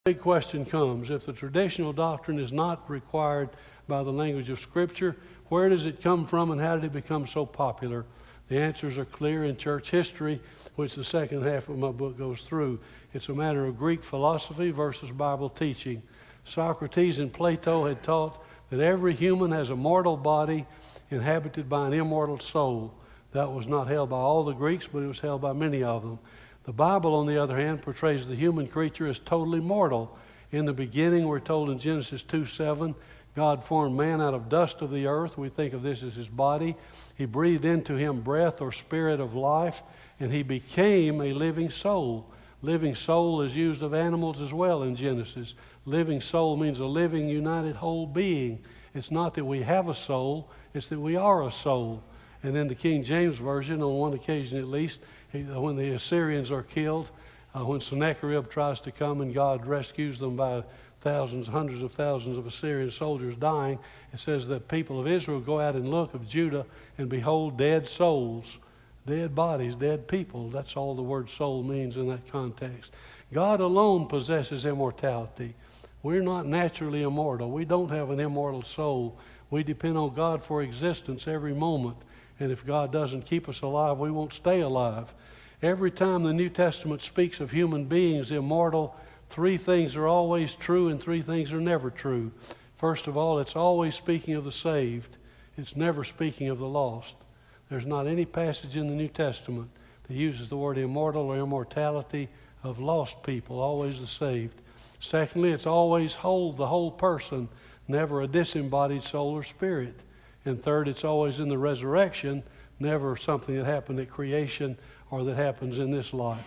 big question comes. If the traditional doctrine is not required by the language of Scripture, where does it come from and how did it become so popular? The answers are clear in church history, which the second half of my book goes through. It's a matter of Greek philosophy versus Bible teaching. Socrates and Plato had taught that every human has a mortal body inhabited by an immortal soul. That was not held by all the Greeks, but it was held by many of them. The Bible, on the other hand, portrays the human creature as totally mortal. In the beginning, we're told in Genesis 2:7, God formed man out of dust of the earth. We think of this as his body. He breathed into him breath or spirit of life, and he became a living soul. Living soul is used of animals as well in Genesis. Living soul means a living, united whole being. It's not that we have a soul, it's that we are a soul. And in the King James Version, on one occasion at least, when the Assyrians are killed, when Sennacherib tries to come and God rescues them by thousands, hundreds of thousands of Assyrian soldiers dying, it says that people of Israel go out and look of Judah and behold dead souls, dead bodies, dead people. That's all the word soul means in that context. God alone possesses immortality. We're not naturally immortal. We don't have an immortal soul. We depend on God for existence every moment. And if God doesn't keep us alive, we won't stay alive. Every time the New Testament speaks of human beings immortal, three things are always true and three things are never true. First of all, it's always speaking of the saved. It's never speaking of the lost. There's not any passage in the New Testament that uses the word immortal or immortality of lost people, always the saved. Secondly, it's always the whole person, never a disembodied soul or spirit. And third, it's always in the resurrection, never something that happened at creation or that happens in this life.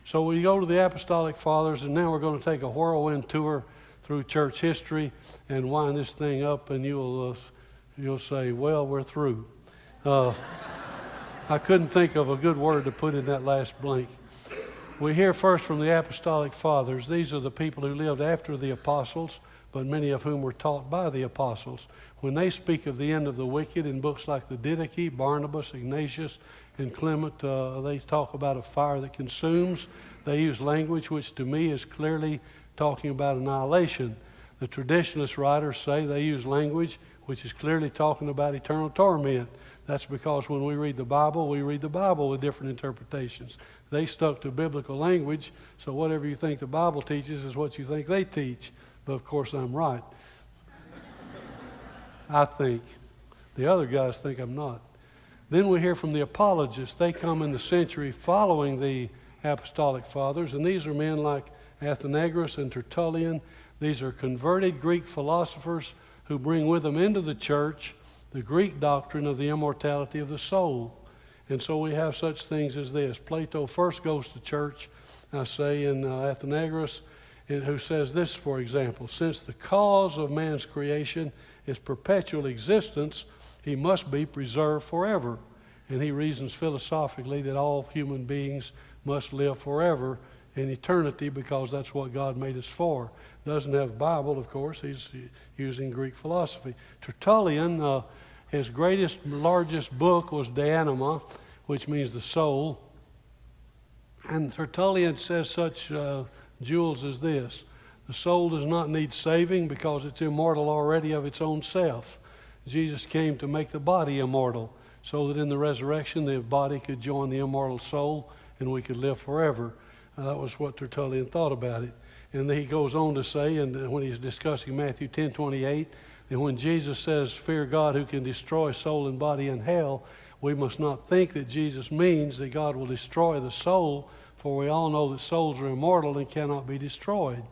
So we go to the Apostolic Fathers, and now we're going to take a whirlwind tour through church history and wind this thing up, and you'll say, well, we're through. I couldn't think of a good word to put in that last blank. We hear first from the Apostolic Fathers. These are the people who lived after the apostles, but many of whom were taught by the apostles. When they speak of the end of the wicked in books like the Didache, Barnabas, Ignatius, and Clement, they talk about a fire that consumes. They use language which to me is clearly talking about annihilation. The traditionalist writers say they use language which is clearly talking about eternal torment. That's because when we read the Bible with different interpretations. They stuck to biblical language, so whatever you think the Bible teaches is what you think they teach. But of course I'm right. I think. The other guys think I'm not. Then we hear from the apologists. They come in the century following the Apostolic Fathers, and these are men like Athenagoras and Tertullian. These are converted Greek philosophers who bring with them into the church the Greek doctrine of the immortality of the soul. And so we have such things as this. Plato first goes to church, I say, in Athenagoras, who says this, for example, since the cause of man's creation is perpetual existence, he must be preserved forever. And he reasons philosophically that all human beings must live forever in eternity because that's what God made us for. Doesn't have Bible, of course. He's using Greek philosophy. Tertullian, his greatest, largest book was De Anima, which means the soul. And Tertullian says such jewels as this. The soul does not need saving because it's immortal already of its own self. Jesus came to make the body immortal so that in the resurrection the body could join the immortal soul and we could live forever. That was what Tertullian thought about it. And then he goes on to say, and when he's discussing Matthew 10:28, that when Jesus says, fear God who can destroy soul and body in hell, we must not think that Jesus means that God will destroy the soul, for we all know that souls are immortal and cannot be destroyed.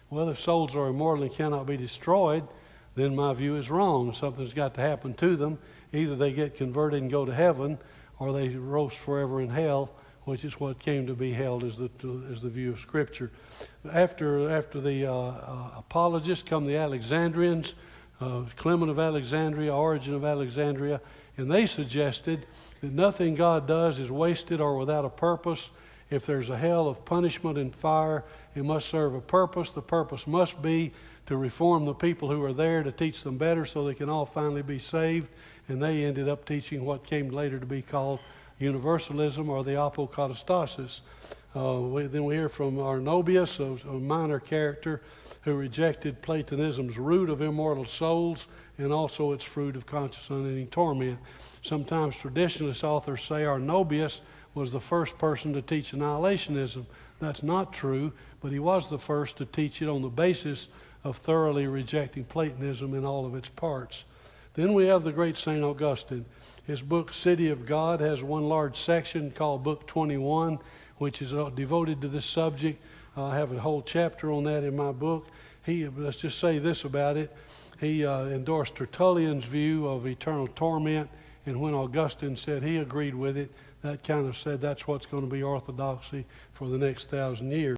Well, if souls are immortal and cannot be destroyed, then my view is wrong. Something's got to happen to them. Either they get converted and go to heaven, or they roast forever in hell, which is what came to be held as the view of Scripture. After the apologists come the Alexandrians, Clement of Alexandria, Origen of Alexandria, and they suggested that nothing God does is wasted or without a purpose. If there's a hell of punishment and fire, it must serve a purpose. The purpose must be to reform the people who are there, to teach them better so they can all finally be saved. And they ended up teaching what came later to be called universalism or the apokatastasis. Then we hear from Arnobius, a minor character, who rejected Platonism's root of immortal souls and also its fruit of conscious unending torment. Sometimes traditionalist authors say Arnobius was the first person to teach annihilationism. That's not true, but he was the first to teach it on the basis of thoroughly rejecting Platonism in all of its parts. Then we have the great St. Augustine. His book, City of God, has one large section called Book 21, which is devoted to this subject. I have a whole chapter on that in my book. Let's just say this about it. He endorsed Tertullian's view of eternal torment, and when Augustine said he agreed with it, that kind of said that's what's going to be orthodoxy for the next 1,000 years.